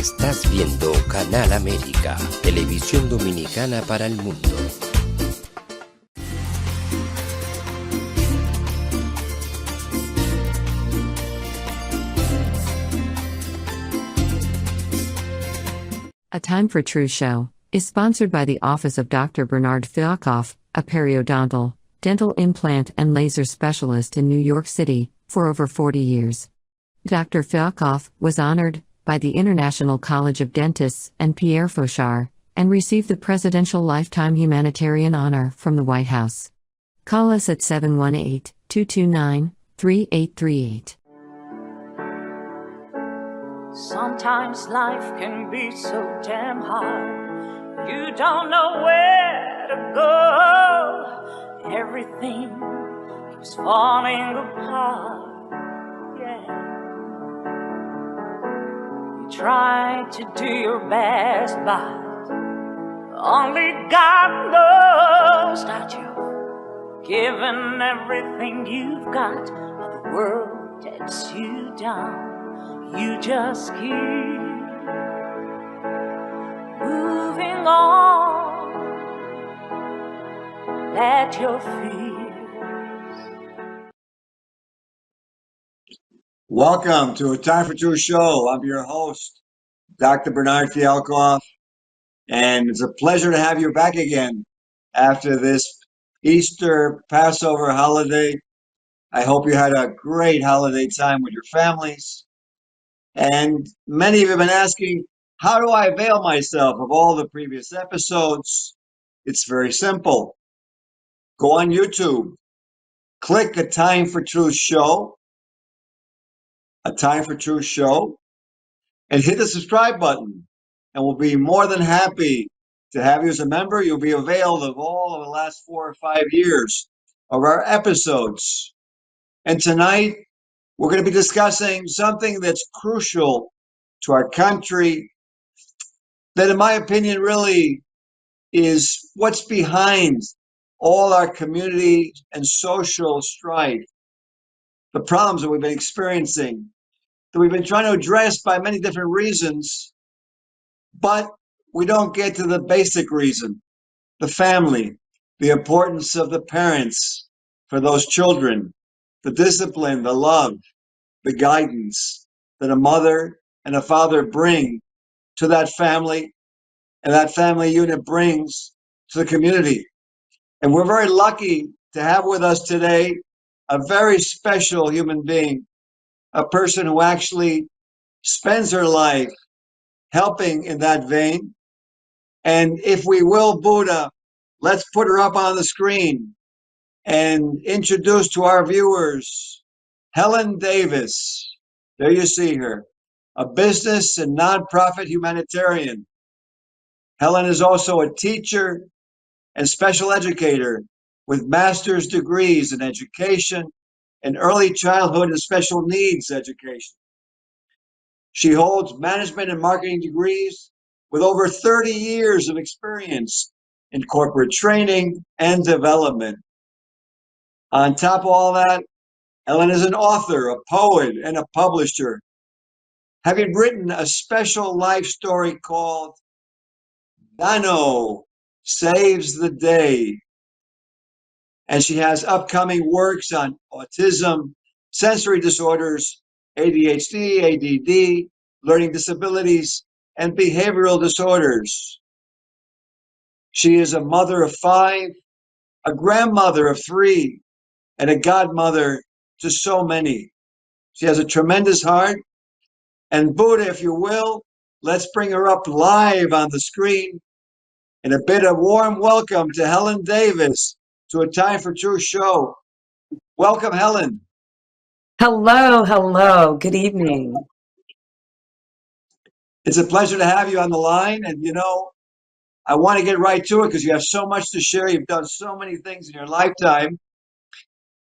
Estás viendo Canal América, televisión dominicana para el mundo. A Time for Truth show is sponsored by the Office of Dr. Bernard Fialkoff, a periodontal, dental implant and laser specialist in New York City, for over 40 years. Dr. Fialkoff was honored by the International College of Dentists and Pierre Fauchard, and received the Presidential Lifetime Humanitarian Honor from the White House. Call us at 718-229-3838. Sometimes life can be so damn hard. You don't know where to go. Everything keeps falling apart. Yeah. You try to do your best, but only God knows that you've given everything you've got, but the world takes you down. You just keep moving on. Let your fears. Welcome to A Time for Truth show. I'm your host, Dr. Bernard Fialkoff, and it's a pleasure to have you back again after this Easter Passover holiday. I hope you had a great holiday time with your families. And many of you have been asking, how do I avail myself of all the previous episodes? It's very simple. Go on YouTube, click A Time for Truth show, A Time for Truth show, and hit the subscribe button. And we'll be more than happy to have you as a member. You'll be availed of all of the last 4 or 5 years of our episodes. And tonight, we're going to be discussing something that's crucial to our country, that in my opinion really is what's behind all our community and social strife, the problems that we've been experiencing, that we've been trying to address by many different reasons, but we don't get to the basic reason, the family, the importance of the parents for those children, the discipline, the love, the guidance that a mother and a father bring to that family, and that family unit brings to the community. And we're very lucky to have with us today a very special human being, a person who actually spends her life helping in that vein. And if we will, Buddha, let's put her up on the screen and introduce to our viewers Helen Davis. There you see her, a business and nonprofit humanitarian. Helen is also a teacher and special educator with master's degrees in education and early childhood and special needs education. She holds management and marketing degrees with over 30 years of experience in corporate training and development. On top of all that, Helen is an author, a poet, and a publisher, having written a special life story called Nano Saves the Day. And she has upcoming works on autism, sensory disorders, ADHD, ADD, learning disabilities, and behavioral disorders. She is a mother of 5, a grandmother of 3, and a godmother to so many. She has a tremendous heart. And Buddha, if you will, let's bring her up live on the screen. And a bit of warm welcome to Helen Davis to A Time for Truth show. Welcome, Helen. Hello. Good evening. It's a pleasure to have you on the line. And, you know, I want to get right to it because you have so much to share. You've done so many things in your lifetime.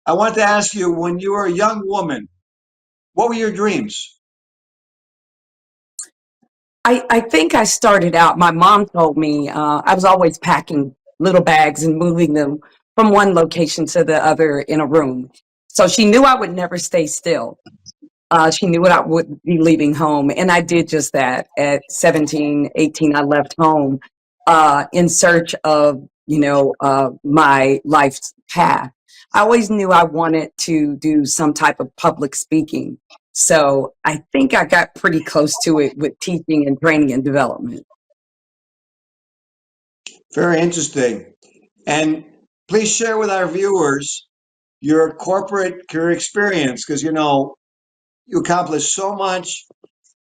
I wanted to ask you, when you were a young woman, what were your dreams? I think I started out, my mom told me I was always packing little bags and moving them from one location to the other in a room. So she knew I would never stay still. She knew what I would be leaving home. And I did just that. At 17, 18, I left home in search of, my life's path. I always knew I wanted to do some type of public speaking. So I think I got pretty close to it with teaching and training and development. Very interesting. And please share with our viewers your corporate career experience, because you accomplished so much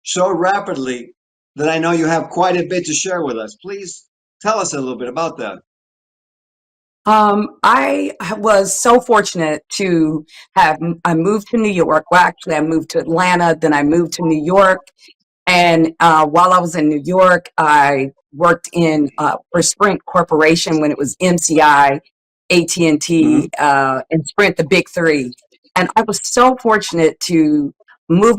so rapidly that I know you have quite a bit to share with us. Please tell us a little bit about that. I was so fortunate to I moved to New York. Well, actually, I moved to Atlanta, then I moved to New York. And while I was in New York, I worked for Sprint Corporation when it was MCI, AT&T, and Sprint, the big three. And I was so fortunate to move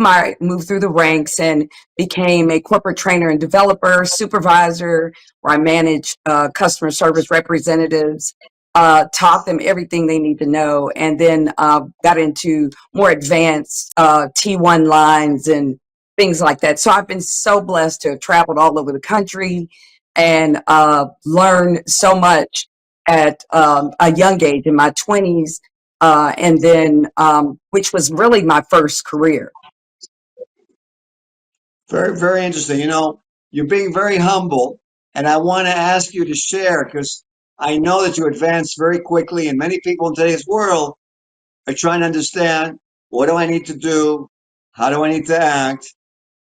through the ranks and became a corporate trainer and developer, supervisor, where I managed customer service representatives, taught them everything they need to know, and then got into more advanced T1 lines and things like that. So I've been so blessed to have traveled all over the country and learned so much at a young age in my 20s, and then which was really my first career. Very, very interesting. You're being very humble, and I want to ask you to share, because I know that you advance very quickly, and many people in today's world are trying to understand, what do I need to do? How do I need to act?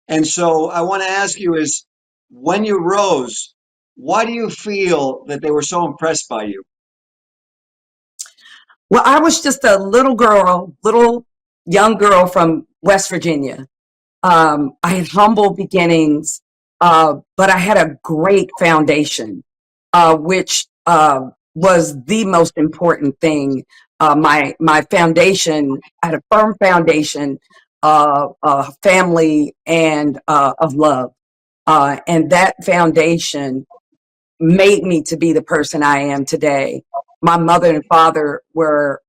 And so I want to ask you is, when you rose, why do you feel that they were so impressed by you? Well, I was just a little young girl from West Virginia. I had humble beginnings, but I had a great foundation, which was the most important thing. My foundation, I had a firm foundation, family and of love, and that foundation made me to be the person I am today. My mother and father were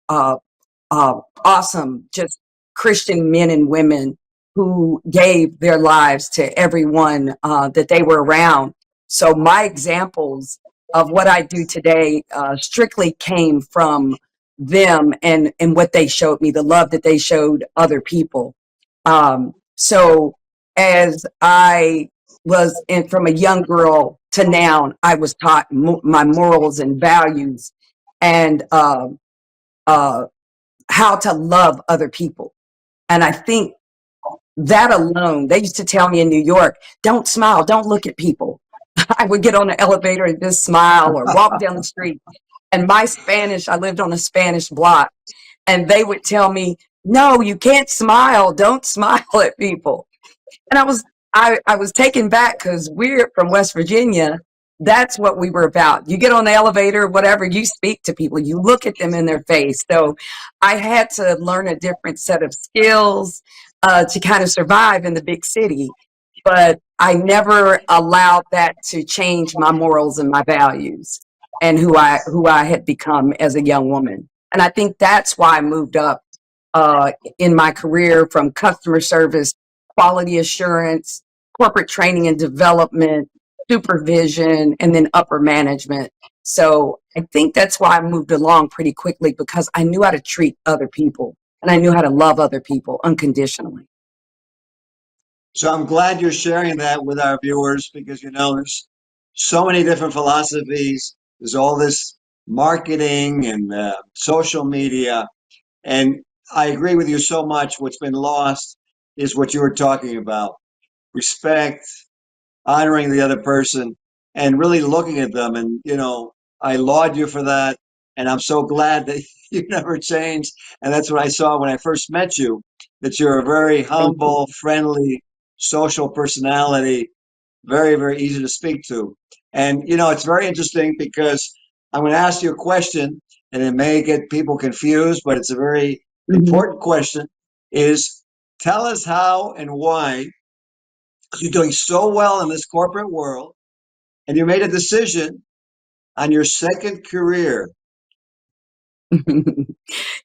awesome, just Christian men and women who gave their lives to everyone that they were around. So my examples of what I do today strictly came from them and what they showed me, the love that they showed other people. So as I was from a young girl to now, I was taught my morals and values and how to love other people. And I think that alone, they used to tell me in New York, don't smile, don't look at people. I would get on the elevator and just smile or walk down the street. And my Spanish, I lived on a Spanish block, and they would tell me, no, you can't smile, don't smile at people. And I was taken back because we're from West Virginia. That's what we were about. You get on the elevator, whatever, you speak to people, you look at them in their face. So I had to learn a different set of skills to kind of survive in the big city. But I never allowed that to change my morals and my values and who I had become as a young woman. And I think that's why I moved up in my career from customer service, quality assurance, corporate training and development, supervision, and then upper management. So I think that's why I moved along pretty quickly, because I knew how to treat other people and I knew how to love other people unconditionally. So I'm glad you're sharing that with our viewers, because there's so many different philosophies. There's all this marketing and social media, and I agree with you so much. What's been lost is what you were talking about: respect, honoring the other person, and really looking at them. And I laud you for that, and I'm so glad that you never changed. And that's what I saw when I first met you, that you're a very humble, friendly, social personality, very, very easy to speak to. And it's very interesting, because I'm going to ask you a question, and it may get people confused, but it's a very important question. Is, tell us how and why you're doing so well in this corporate world, and you made a decision on your second career.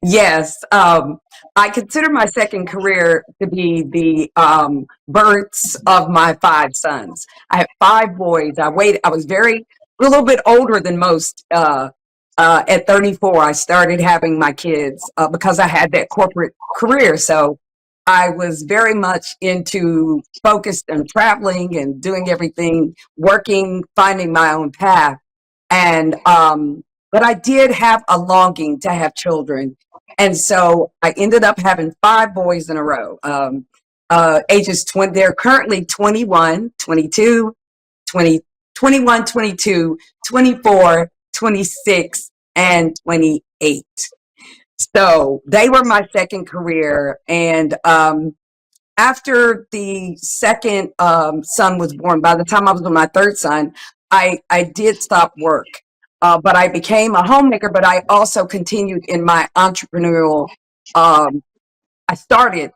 Yes, I consider my second career to be the births of my five sons. I have five boys. I was a little bit older than most. At 34, I started having my kids because I had that corporate career. So I was very much into focused on traveling and doing everything, working, finding my own path. And, but I did have a longing to have children. And so I ended up having five boys in a row. Ages 20, they're currently 21, 22, 20, 21, 22, 24, 26, and 28. So they were my second career. And after the second son was born, by the time I was with my third son, I did stop work. But I became a homemaker, but I also continued in my entrepreneurial. Um, I started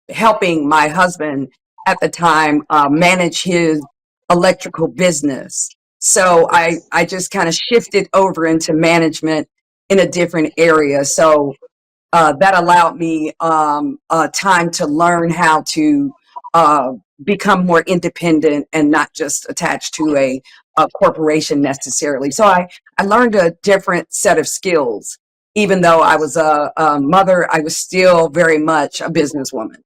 helping my husband at the time manage his electrical business. So I just kind of shifted over into management in a different area. So that allowed me time to learn how to uh, become more independent and not just attached to a corporation necessarily. So I learned a different set of skills. Even though I was a mother, I was still very much a businesswoman.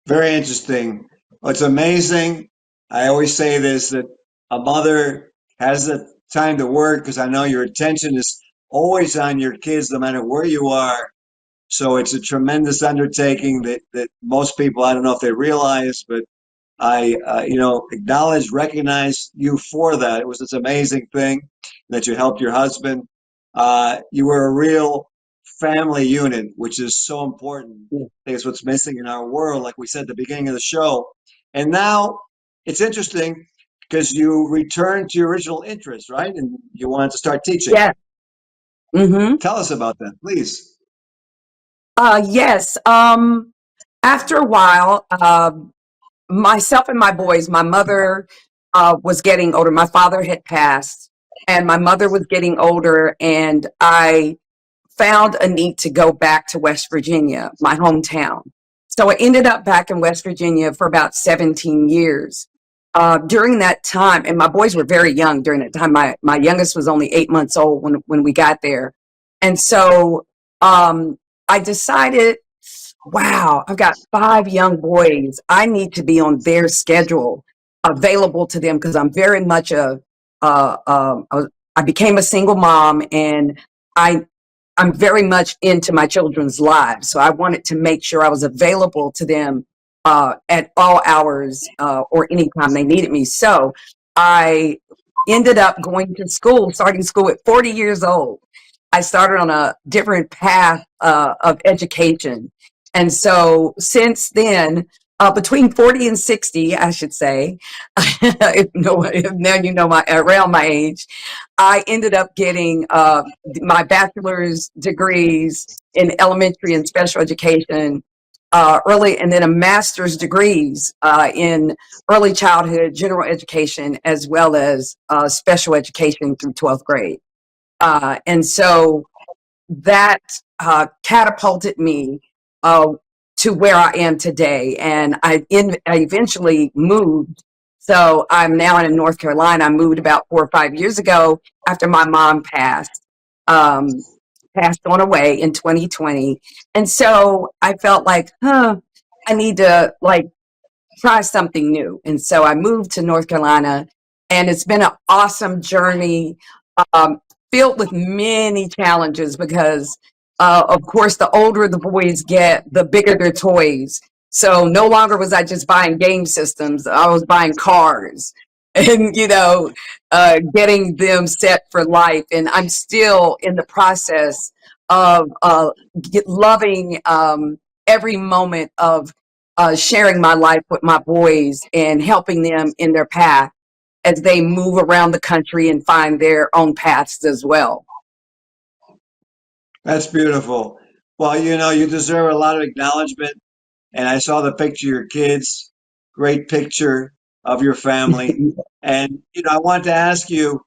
Very interesting. What's amazing, I always say this, that a mother has the time to work because I know your attention is always on your kids no matter where you are. So it's a tremendous undertaking that most people, I don't know if they realize, but I, acknowledge, recognize you for that. It was this amazing thing that you helped your husband. You were a real family unit, which is so important. I think it's what's missing in our world, like we said at the beginning of the show. And now it's interesting because you returned to your original interest, right? And you wanted to start teaching. Yeah. Mm-hmm. Tell us about that, please. Yes. After a while, myself and my boys, my mother was getting older. My father had passed, and my mother was getting older, and I found a need to go back to West Virginia, my hometown. So I ended up back in West Virginia for about 17 years. During that time, and my boys were very young during that time. My youngest was only 8 months old when we got there. And so I decided, wow, I've got five young boys. I need to be on their schedule, available to them, because I'm very much I became a single mom, and I'm very much into my children's lives. So I wanted to make sure I was available to them at all hours or anytime they needed me. So I ended up going to school, starting school at 40 years old. I started on a different path of education. And so since then, between 40 and 60, I should say, if now you know around my age, I ended up getting my bachelor's degrees in elementary and special education early, and then a master's degrees in early childhood, general education, as well as special education through 12th grade. And so that catapulted me to where I am today. And I eventually moved. So I'm now in North Carolina. I moved about 4 or 5 years ago after my mom um, passed on away in 2020. And so I felt like, I need to try something new. And so I moved to North Carolina, and it's been an awesome journey, um, filled with many challenges because, of course, the older the boys get, the bigger their toys. So no longer was I just buying game systems, I was buying cars and, getting them set for life. And I'm still in the process of loving every moment of sharing my life with my boys and helping them in their path as they move around the country and find their own paths as well. That's beautiful. Well, you deserve a lot of acknowledgement. And I saw the picture of your kids, great picture of your family. And, I want to ask you,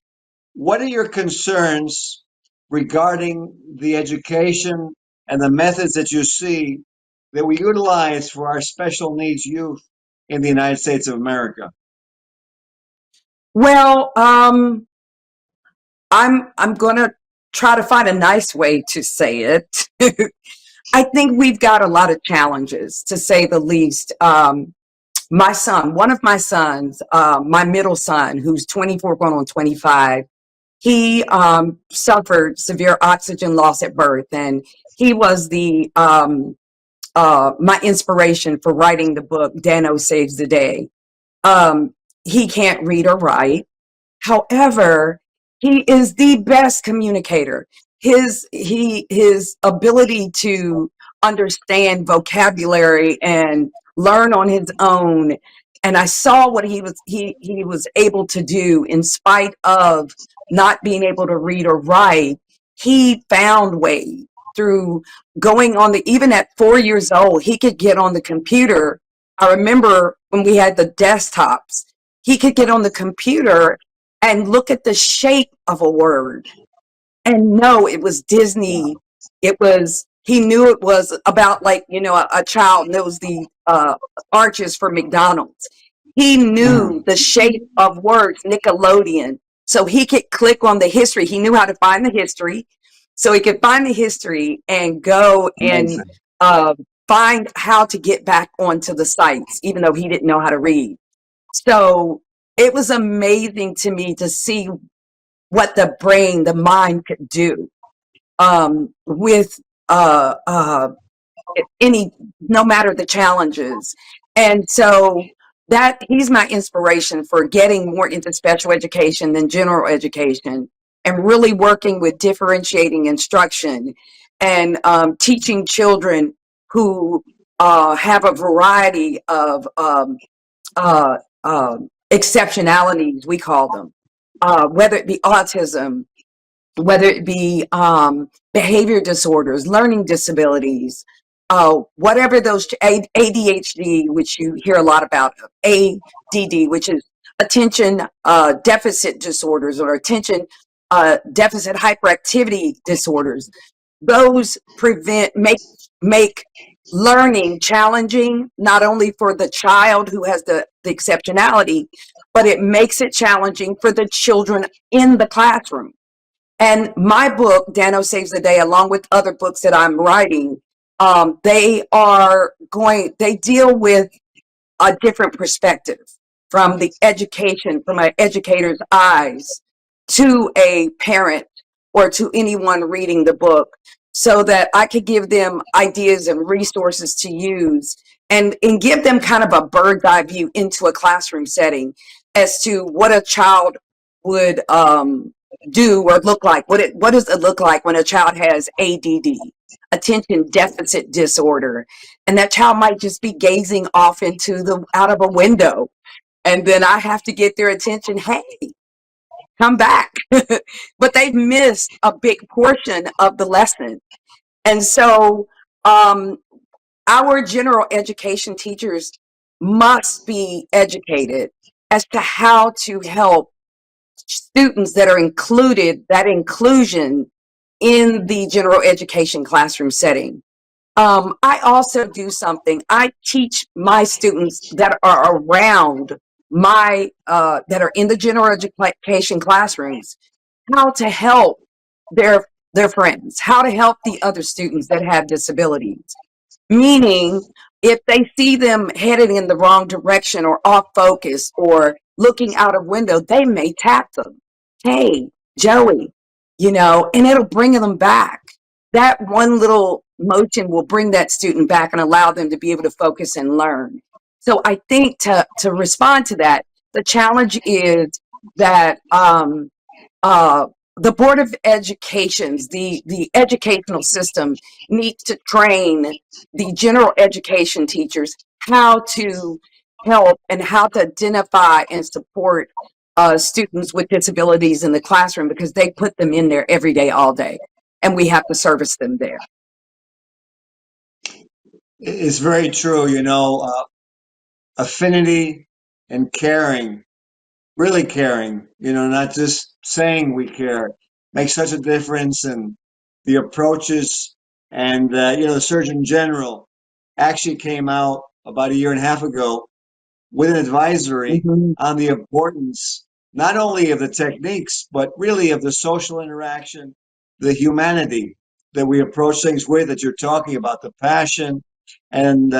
what are your concerns regarding the education and the methods that you see that we utilize for our special needs youth in the United States of America? Well, I'm gonna try to find a nice way to say it. I think we've got a lot of challenges, to say the least. My son, one of my sons, my middle son, who's 24 going on 25, he suffered severe oxygen loss at birth, and he was the my inspiration for writing the book Dano Saves the Day. He can't read or write. However, he is the best communicator. His ability to understand vocabulary and learn on his own. And I saw what he was able to do in spite of not being able to read or write. He found ways through going on even at 4 years old, he could get on the computer. I remember when we had the desktops, he could get on the computer and look at the shape of a word and know it was Disney. He knew it was about, like, a child knows the arches for McDonald's. He knew the shape of words, Nickelodeon. So he could click on the history. He knew how to find the history. So he could find the history and go and find how to get back onto the sites, even though he didn't know how to read. So it was amazing to me to see what the mind could do with no matter the challenges. And so that he's my inspiration for getting more into special education than general education, and really working with differentiating instruction and teaching children who have a variety of exceptionalities, we call them, whether it be autism, whether it be behavior disorders, learning disabilities, whatever those, ADHD, which you hear a lot about, ADD, which is attention deficit disorders, or attention deficit hyperactivity disorders. Those make learning challenging, not only for the child who has the exceptionality, but it makes it challenging for the children in the classroom. And my book, Dano Saves the Day, along with other books that I'm writing, they deal with a different perspective from the education, from an educator's eyes, to a parent or to anyone reading the book, so that I could give them ideas and resources to use, and give them kind of a bird's eye view into a classroom setting as to what a child would do or look like. What does it look like when a child has ADD, attention deficit disorder, and that child might just be gazing off out of a window, and then I have to get their attention. Hey, come back. But they've missed a big portion of the lesson. And so our general education teachers must be educated as to how to help students that are included, that inclusion in the general education classroom setting. I also do something. I teach my students that are around that are in the general education classrooms, how to help their friends, how to help the other students that have disabilities. Meaning, if they see them headed in the wrong direction or off focus or looking out a window, they may tap them. Hey, Joey, and it'll bring them back. That one little motion will bring that student back and allow them to be able to focus and learn. So I think to respond to that, the challenge is that the Board of Educations, the educational system, needs to train the general education teachers how to help and how to identify and support students with disabilities in the classroom, because they put them in there every day, all day, and we have to service them there. It's very true, affinity and caring, really caring, not just saying we care. makes such a difference, and the approaches, and the Surgeon General actually came out about a year and a half ago with an advisory Mhm. on the importance not only of the techniques, but really of the social interaction, the humanity that we approach things with, that you're talking about, the passion, and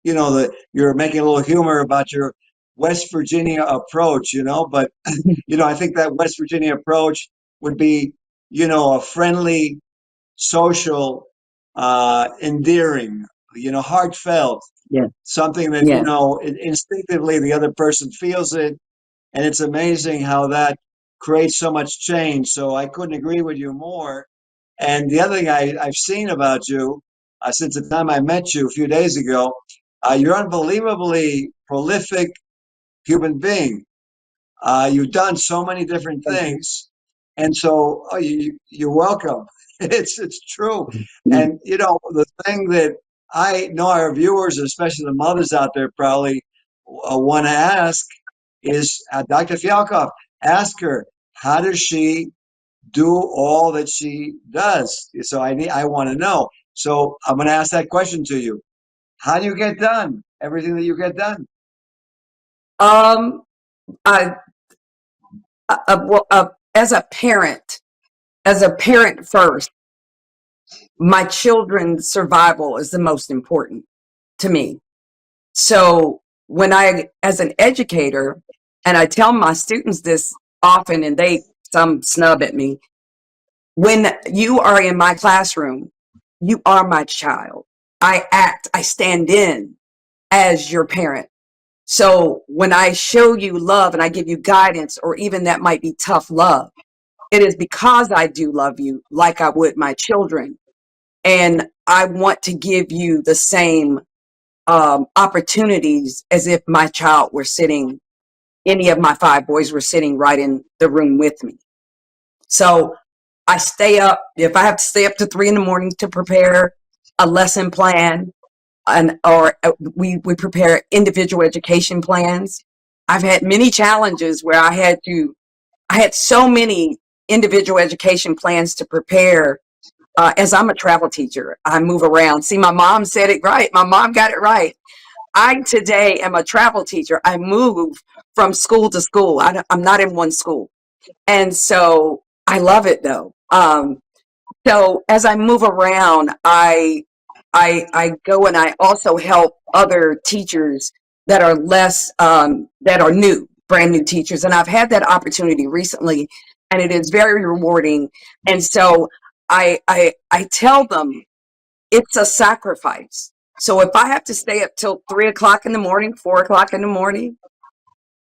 you're making a little humor about your West Virginia approach, but I think that West Virginia approach would be, a friendly, social, endearing, heartfelt, Yeah, something that, yeah. instinctively the other person feels it. And it's amazing how that creates so much change. So I couldn't agree with you more. And the other thing I've seen about you since the time I met you a few days ago, you're unbelievably prolific human being. You've done so many different Thank you. things, and so you're welcome. It's true, Mm. and the thing that I know our viewers, especially the mothers out there, probably want to ask is Dr. Fialkoff. Ask her, how does she do all that she does? So I want to know. So I'm going to ask that question to you. How do you get done everything that you get done? Um, I, well, as a parent first, my children's survival is the most important to me. So as an educator, and I tell my students this often, and some snub at me, when you are in my classroom, you are my child. I stand in as your parent. So when I show you love and I give you guidance, or even that might be tough love, it is because I do love you like I would my children. And I want to give you the same opportunities as if my child were sitting, any of my 5 boys were sitting right in the room with me. So I stay up, if I have to stay up to 3 in the morning to prepare a lesson plan, or we prepare individual education plans. I've had many challenges where I had so many individual education plans to prepare. As I'm a travel teacher, I move around. See, my mom said it right. My mom got it right. I today am a travel teacher. I move from school to school. I'm not in one school. And so I love it though. So as I move around, I go and I also help other teachers that are that are brand new teachers. And I've had that opportunity recently, and it is very rewarding. And so I tell them it's a sacrifice. So if I have to stay up till 3 o'clock in the morning, 4 o'clock in the morning,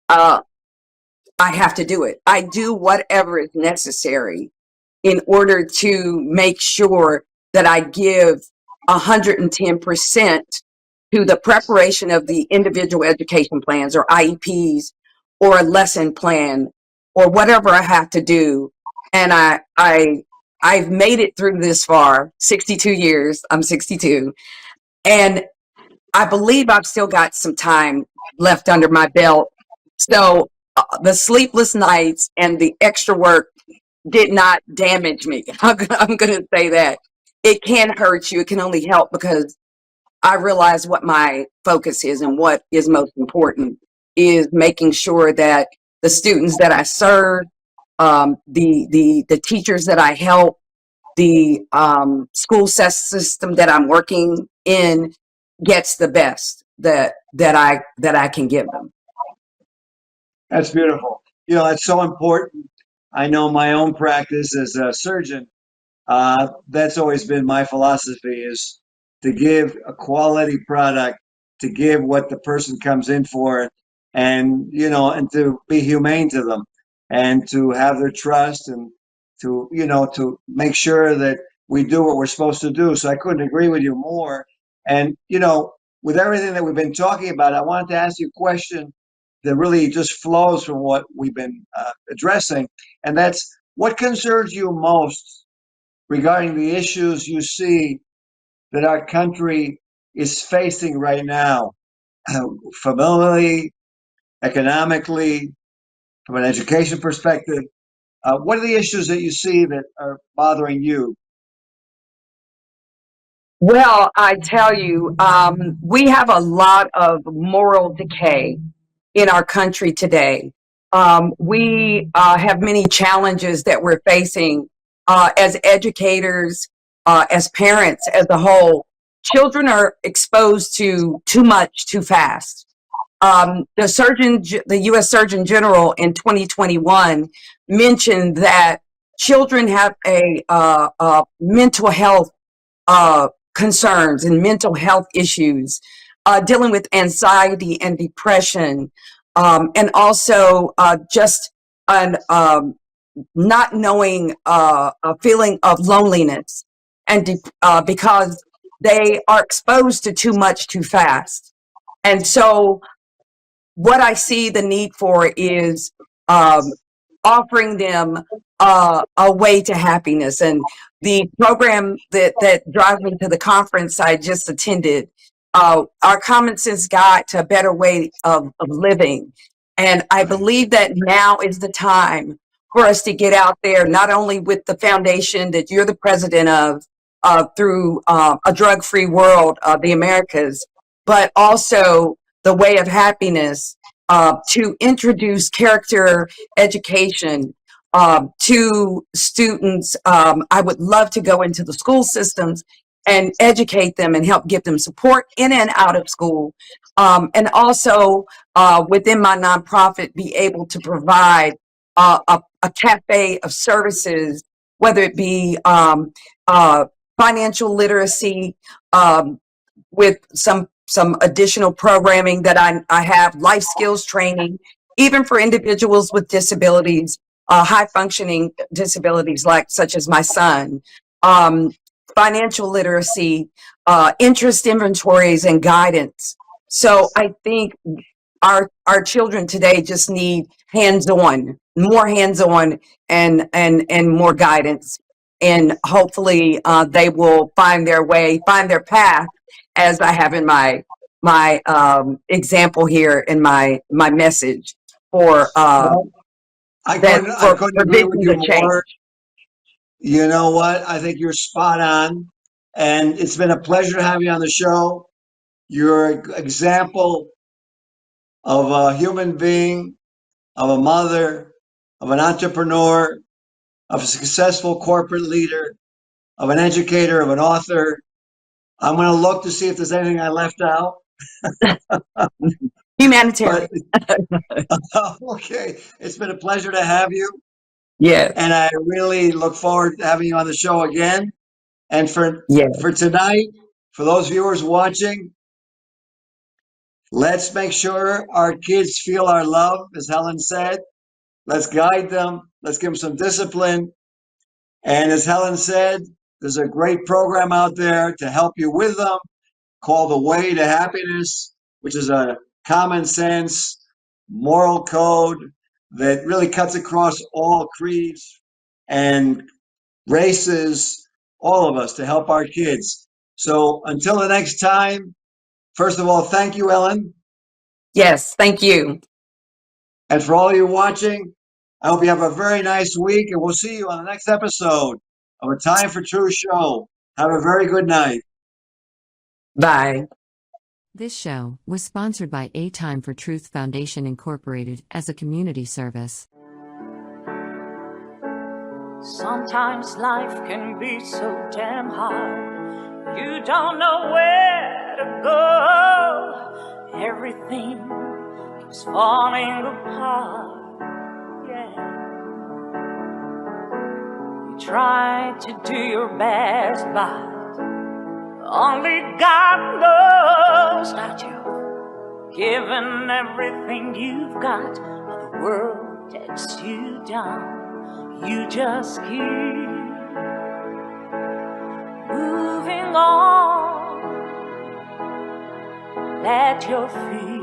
uh, I have to do it. I do whatever is necessary in order to make sure that I give 110% to the preparation of the individual education plans or IEPs or a lesson plan or whatever I have to do. And I've made it through this far, 62 years. I'm 62. And I believe I've still got some time left under my belt. So the sleepless nights and the extra work did not damage me. I'm going to say that. It can hurt you. It can only help because I realize what my focus is, and what is most important is making sure that the students that I serve, the teachers that I help, the school system that I'm working in gets the best that I can give them. That's beautiful. That's so important. I know my own practice as a surgeon. That's always been my philosophy, is to give a quality product, to give what the person comes in for, and to be humane to them, and to have their trust, and to make sure that we do what we're supposed to do. So I couldn't agree with you more. And with everything that we've been talking about, I wanted to ask you a question that really just flows from what we've been addressing, and that's, what concerns you most regarding the issues you see that our country is facing right now, familially, economically, from an education perspective. What are the issues that you see that are bothering you? Well, I tell you, we have a lot of moral decay in our country today. We have many challenges that we're facing as educators, as parents, as a whole. Children are exposed to too much too fast. The U.S. Surgeon General in 2021 mentioned that children have a mental health concerns and mental health issues, dealing with anxiety and depression, and also just an not knowing a feeling of loneliness, and because they are exposed to too much too fast. And so what I see the need for is um, offering them a way to happiness. And the program that drives me to the conference I just attended, our Common Sense Guide to a Better Way of Living. And I believe that now is the time for us to get out there, not only with the foundation that you're the president of, through a drug-free world, the Americas, but also the Way of Happiness, to introduce character education to students. I would love to go into the school systems and educate them and help give them support in and out of school. And also within my nonprofit, be able to provide a cafe of services, whether it be financial literacy, with some additional programming that I have, life skills training, even for individuals with disabilities, high functioning disabilities, like such as my son, financial literacy, interest inventories and guidance. So I think our children today just need more hands-on and more guidance. And hopefully they will find their way, find their path, as I have in my example here in my message for Well, I couldn't agree with vision you to change. more. You know what? I think you're spot on. And it's been a pleasure to have you on the show. You're an example of a human being, of a mother, of an entrepreneur, of a successful corporate leader, of an educator, of an author. I'm going to look to see if there's anything I left out. Humanitarian. But okay, it's been a pleasure to have you. Yes. And I really look forward to having you on the show again. And for tonight, for those viewers watching, let's make sure our kids feel our love, as Helen said. Let's guide them. Let's give them some discipline. And as Helen said, there's a great program out there to help you with them called The Way to Happiness, which is a common sense moral code that really cuts across all creeds and races, all of us, to help our kids. So until the next time, first of all, thank you, Ellen. Yes, thank you. And for all of you watching, I hope you have a very nice week, and we'll see you on the next episode of A Time for Truth show. Have a very good night. Bye. This show was sponsored by A Time for Truth Foundation Incorporated as a community service. Sometimes life can be so damn hard. You don't know where to go. Everything keeps falling apart. Yeah. You try to do your best, but only God knows that you've given everything you've got, but the world takes you down. You just keep moving on. Let your feet